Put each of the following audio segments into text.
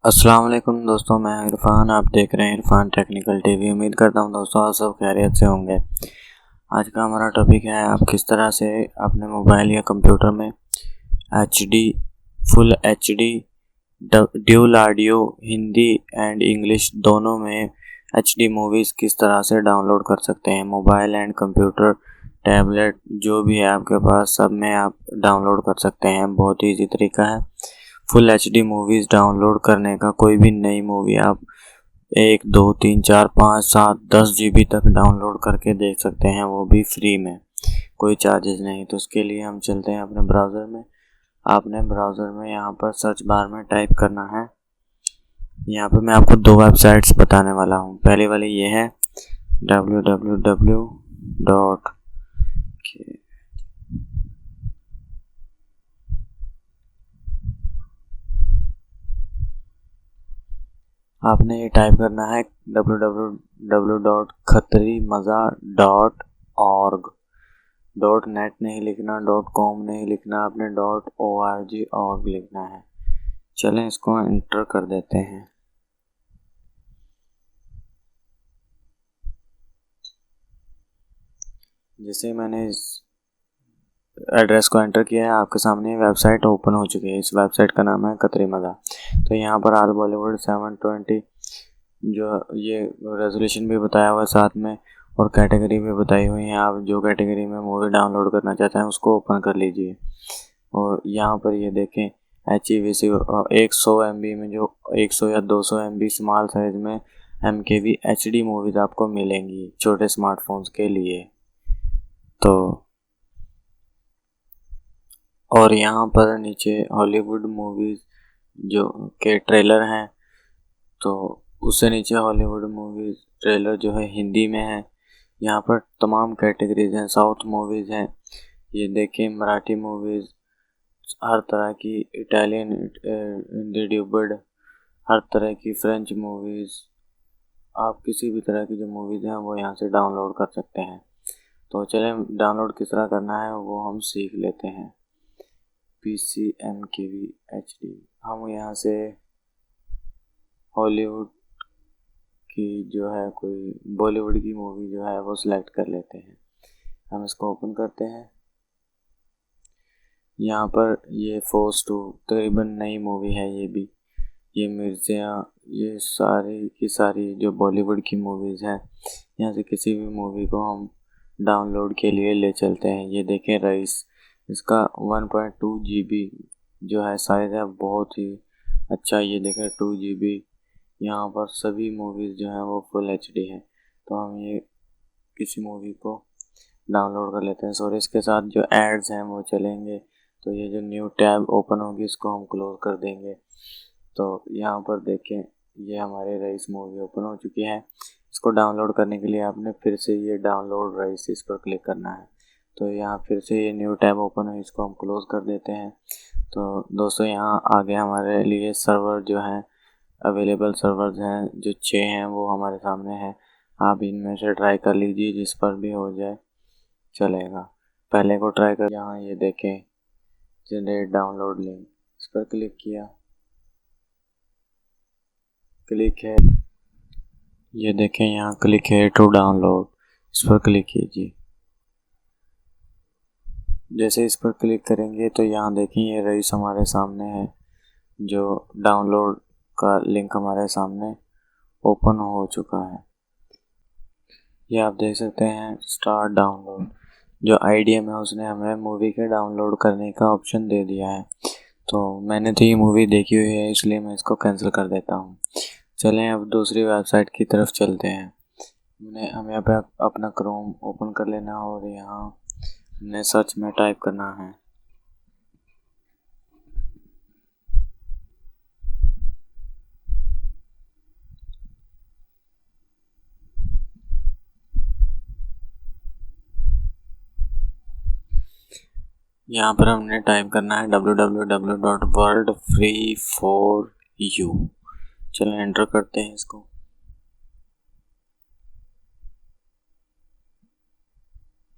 अस्सलाम वालेकुम दोस्तों, मैं इरफान। आप देख रहे हैं इरफान टेक्निकल टीवी। उम्मीद करता हूं दोस्तों आप सब खैरियत से होंगे। आज का हमारा टॉपिक है आप किस तरह से अपने मोबाइल या कंप्यूटर में HD full HD dual audio Hindi and English दोनों में HD मूवीज़ किस तरह से डाउनलोड कर सकते हैं। मोबाइल एंड कंप्यूटर, टैबलेट जो भी है आपके पास, सब में आप डाउनलोड कर सकते हैं। बहुत ही ईजी तरीका है। फुल HD मूवीज़ डाउनलोड करने का। कोई भी नई मूवी आप 1 2 3 4 5 7 10 GB तक डाउनलोड करके देख सकते हैं, वो भी फ्री में, कोई चार्जेस नहीं। तो उसके लिए हम चलते हैं अपने ब्राउज़र में। आपने ब्राउज़र में यहाँ पर सर्च बार में टाइप करना है। यहाँ पे मैं आपको दो वेबसाइट्स बताने वाला हूँ। पहली वाली ये है www. आपने ये टाइप करना है www.khatrimazza.org. .net नहीं लिखना, .com नहीं लिखना, आपने .org लिखना है। चलें इसको एंटर कर देते हैं। जैसे मैंने इस एड्रेस को एंटर किया है, आपके सामने वेबसाइट ओपन हो चुकी है। इस वेबसाइट का नाम है खतरी मज़ा। तो यहाँ पर ऑल बॉलीवुड 720 जो ये रेजोल्यूशन भी बताया हुआ है साथ में, और कैटेगरी भी बताई हुई है। आप जो कैटेगरी में मूवी डाउनलोड करना चाहते हैं उसको ओपन कर लीजिए। और यहाँ पर ये देखें HEVC 100 MB में, जो 100 या 200 MB स्मॉल साइज में MKV HD मूवीज़ आपको मिलेंगी छोटे स्मार्टफोन्स के लिए। तो और यहाँ पर नीचे हॉलीवुड मूवीज़ जो के ट्रेलर हैं, तो उससे नीचे हॉलीवुड मूवीज़ ट्रेलर जो है हिंदी में है। यहाँ पर तमाम कैटेगरीज हैं। साउथ मूवीज़ हैं, ये देखें, मराठी मूवीज़, हर तरह की, इटालियन, हिंदी ड्यूब्ड, हर तरह की, फ्रेंच मूवीज़, आप किसी भी तरह की जो मूवीज़ हैं वो यहाँ से डाउनलोड कर सकते हैं। तो चलें डाउनलोड किस तरह करना है वो हम सीख लेते हैं। PC MKV HD, हम यहाँ से हॉलीवुड की जो है कोई बॉलीवुड की मूवी जो है वो सिलेक्ट कर लेते हैं। हम इसको ओपन करते हैं। यहाँ पर ये फोर्स 2 तकरीबन नई मूवी है। ये भी, ये मिर्ज़ा, ये सारी की सारी जो बॉलीवुड की मूवीज़ हैं, यहाँ से किसी भी मूवी को हम डाउनलोड के लिए ले चलते हैं। ये देखें रईस, इसका 1.2 GB जो है साइज़ है, बहुत ही अच्छा। ये देखें 2 GB। यहाँ पर सभी मूवीज़ जो हैं वो फुल HD है। तो हम ये किसी मूवी को डाउनलोड कर लेते हैं। सॉरी, इसके साथ जो एड्स हैं वो चलेंगे, तो ये जो न्यू टैब ओपन होगी इसको हम क्लोज कर देंगे। तो यहाँ पर देखें, ये हमारे रईस मूवी ओपन हो चुकी है। इसको डाउनलोड करने के लिए आपने फिर से ये डाउनलोड रईस इस पर क्लिक करना है। तो यहाँ फिर से ये न्यू टैब ओपन है, इसको हम क्लोज कर देते हैं। तो दोस्तों यहाँ आगे हमारे लिए सर्वर जो हैं, अवेलेबल सर्वर्स हैं जो 6 हैं, वो हमारे सामने हैं। आप इनमें से ट्राई कर लीजिए, जिस पर भी हो जाए चलेगा। पहले को ट्राई कर, यहाँ ये देखें जनरेट डाउनलोड लिंक, इस पर क्लिक किया, क्लिक है, ये देखें यहाँ क्लिक है टू डाउनलोड, इस पर क्लिक कीजिए। जैसे इस पर क्लिक करेंगे तो यहाँ देखें ये रईस हमारे सामने है, जो डाउनलोड का लिंक हमारे सामने ओपन हो चुका है। ये आप देख सकते हैं स्टार्ट डाउनलोड। जो IDM है उसने हमें मूवी के डाउनलोड करने का ऑप्शन दे दिया है। तो मैंने तो ये मूवी देखी हुई है, इसलिए मैं इसको कैंसिल कर देता हूँ। चलें अब दूसरी वेबसाइट की तरफ चलते हैं। हमें यहाँ पे अपना क्रोम ओपन कर लेना और यहाँ हमने सर्च में टाइप करना है यहाँ पर हमने टाइप करना है www.worldfree4u। चलें एंटर करते हैं इसको।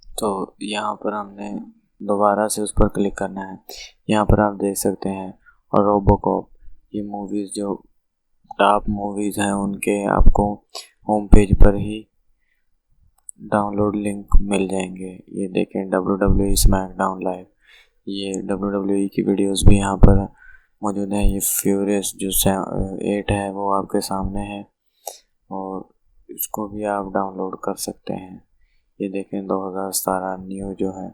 तो यहाँ पर हमने दोबारा से उस पर क्लिक करना है। यहाँ पर आप देख सकते हैं और रोबोकॉप, ये मूवीज़ जो टॉप मूवीज़ हैं उनके आपको होम पेज पर ही डाउनलोड लिंक मिल जाएंगे। ये देखें WWE स्मैकडाउन लाइव, ये WWE की वीडियोस भी यहाँ पर मौजूद है। ये फ्यूरियस जो 8 है वो आपके सामने है और इसको भी आप डाउनलोड कर सकते हैं। ये देखें 2017 न्यू जो है।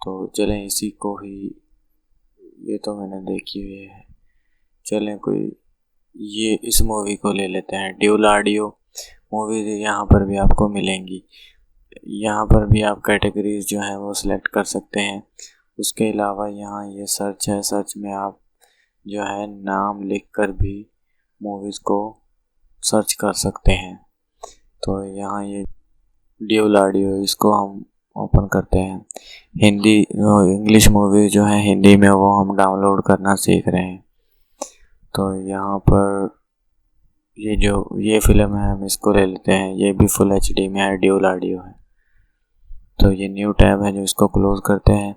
तो चलें इसी को ही, ये तो मैंने देखी हुई है, चलें कोई ये इस मूवी को ले लेते हैं। ड्यूल ऑडियो मूवीज यहाँ पर भी आपको मिलेंगी। यहाँ पर भी आप कैटेगरीज जो हैं वो सिलेक्ट कर सकते हैं। उसके अलावा यहाँ ये सर्च है, सर्च में आप जो है नाम लिखकर भी मूवीज़ को सर्च कर सकते हैं। तो यहाँ ये ड्यूल ऑडियो, इसको हम ओपन करते हैं। हिंदी इंग्लिश मूवी जो है हिंदी में वो हम डाउनलोड करना सीख रहे हैं। तो यहाँ पर ये फिल्म है, हम इसको ले लेते हैं। ये भी फुल HD में है, ड्यूल ऑडियो है। तो ये न्यू टैब है जो इसको क्लोज करते हैं।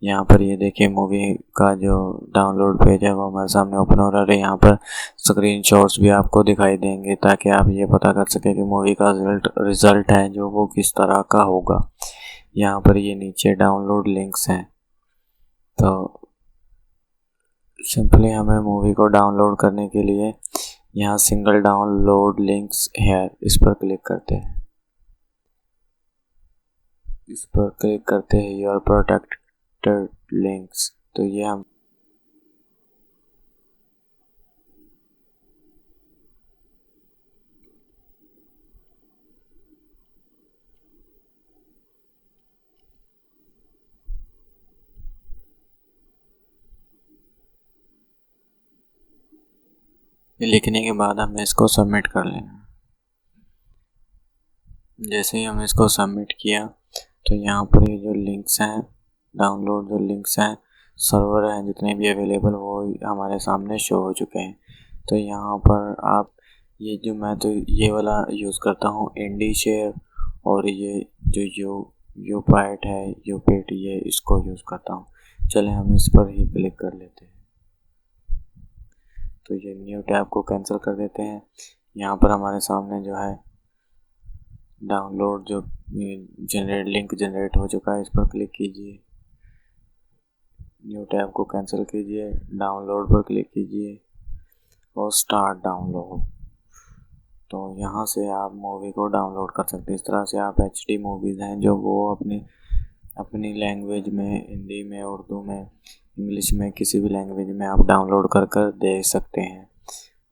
यहाँ पर ये देखिए मूवी का जो डाउनलोड पेज है वो हमारे सामने ओपन हो रहा है। यहाँ पर स्क्रीन शॉट्स भी आपको दिखाई देंगे ताकि आप ये पता कर सकें कि मूवी का रिज़ल्ट है जो वो किस तरह का होगा। यहाँ पर ये नीचे डाउनलोड लिंक्स हैं। तो सिंपली हमें मूवी को डाउनलोड करने के लिए यहाँ सिंगल डाउनलोड लिंक्स है, इस पर क्लिक करते हैं। इस पर क्लिक करते हैं योर प्रोटेक्टेड लिंक्स। तो ये हम लिखने के बाद हमें इसको सबमिट कर लेना। जैसे ही हमने इसको सबमिट किया तो यहाँ पर ये जो लिंक्स हैं, डाउनलोड जो लिंक्स हैं, सर्वर हैं जितने भी अवेलेबल वो हमारे सामने शो हो चुके हैं। तो यहाँ पर आप मैं तो ये वाला यूज़ करता हूँ इंडी शेयर, और ये जो यूपाइट है यूपिट, ये इसको यूज़ करता हूँ। चलें हम इस पर ही क्लिक कर लेते हैं। तो ये न्यू टैब को कैंसिल कर देते हैं। यहाँ पर हमारे सामने जो है डाउनलोड जो लिंक जनरेट हो चुका है, इस पर क्लिक कीजिए। न्यू टैब को कैंसिल कीजिए, डाउनलोड पर क्लिक कीजिए और स्टार्ट डाउनलोड। तो यहाँ से आप मूवी को डाउनलोड कर सकते हैं। इस तरह से आप HD मूवीज़ हैं जो वो अपनी लैंग्वेज में, हिंदी में, उर्दू में, इंग्लिश में, किसी भी लैंग्वेज में आप डाउनलोड कर देख सकते हैं।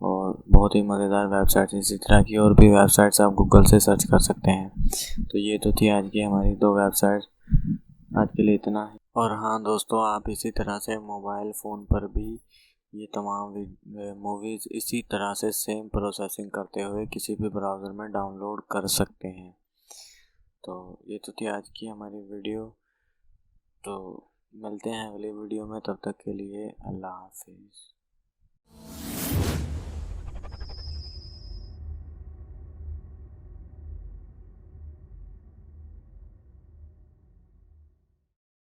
और बहुत ही मज़ेदार वेबसाइट्स, इसी तरह की और भी वेबसाइट्स आप गूगल से सर्च कर सकते हैं। तो ये तो थी आज की हमारी 2 वेबसाइट्स। आज के लिए इतना है। और हाँ दोस्तों, आप इसी तरह से मोबाइल फ़ोन पर भी ये तमाम मूवीज़ इसी तरह से सेम प्रोसेसिंग करते हुए किसी भी ब्राउज़र में डाउनलोड कर सकते हैं। तो ये तो थी आज की हमारी वीडियो। तो मिलते हैं अगले वीडियो में, तब तक के लिए अल्लाह हाफिज़।